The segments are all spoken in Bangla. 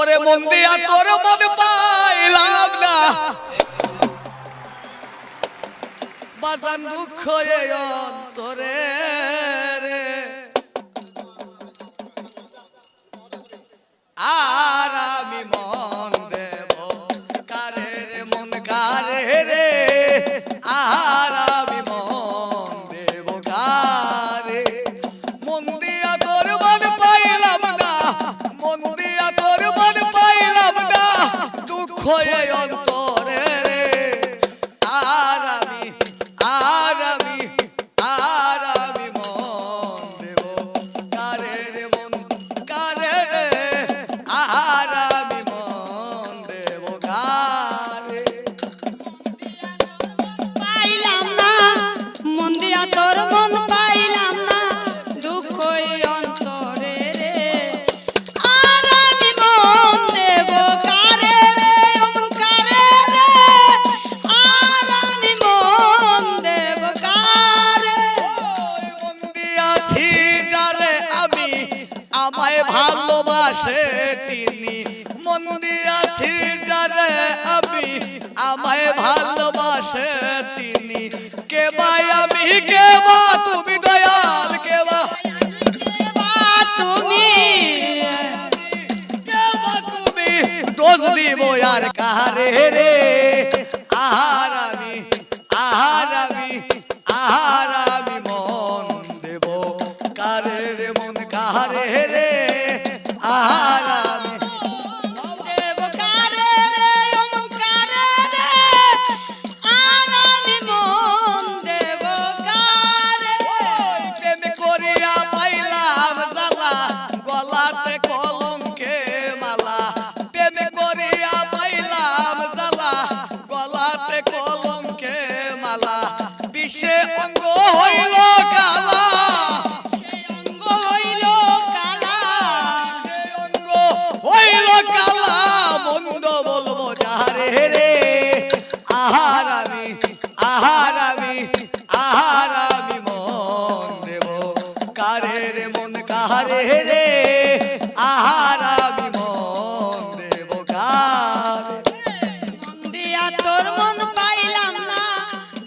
ওরে মন দিয়া তোর মন পাইলাম না বাজান দুঃখ এই অন্তরে রে আর আমি মন দেব কারে রে মন কারে রে আর আমি মন দেব কারে মন দিয়া তোর মন পাইলাম না মন দিয়া তোর মন পাইলাম না দুঃখ এই অন্তরে রে আর আমি মন দেব কারে রে মন কারে রে আর আমি মন দেব কারে পাইলাম না মন দিয়া তোর মন পাইলাম না দুঃখ অন্তরে রে আর আমি মন দেব কারে রে মন কারে রে আর আমি মন দেব কারে মন দিয়াছি যারে আমি আমায় ভালোবাসে তিনি মন দিয়াছি যারে আমি আমায় ভালোবাসে তিনি কে ভাই আমি কে বা তুমি দয়াল কে বা তুমি দোষ দিব আর কারে রে আর আমি মন দেব কারে রে মন কারে রে আর আমি দেব কারে রে মন কারে রে আর আমি মন দেব কারে প্রেম করিয়া পাইলাম জ্বালা গলাতে কলঙ্কে মালা প্রেম করিয়া পাইলাম জ্বালা গলাতে কলঙ্কে মালা বিষে অঙ্গ হইল কালা অঙ্গ হইল কালা অঙ্গ হইল কালা মন্দ বলবো যারে রে আহার আমি মন দেব কারে রে মন কারে রে আহার আমি মন দেব কারে মন দিয়া তোর মন পাইলাম না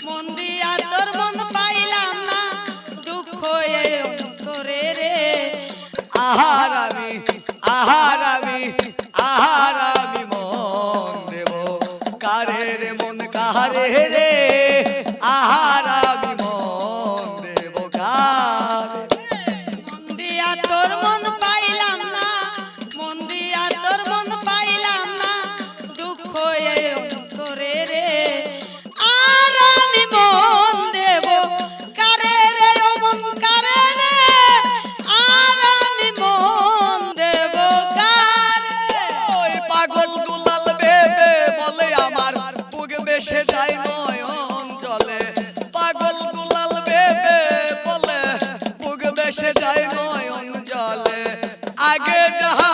মন দিয়া তোর মন পাইলাম না দুঃখ অন্তরে রে আহার আমি মন দেব কারে রে মন কারে রে আহার আমি মন দেব কারে মন দিয়া তোর মন পাইলাম না মন দিয়া তোর মন পাইলাম না দুঃখ অন্তরে রে আর আমি মন দেব কারে রে মন কারে রে আর আমি মন দেব কারে ওই পাগল দুলাল বেবে বলে আমার বুক বেশে যায় নয়ন জলে পাগল দুলাল বেবে বলে বুক বেশে যায় নয়ন জলে আগে যাহা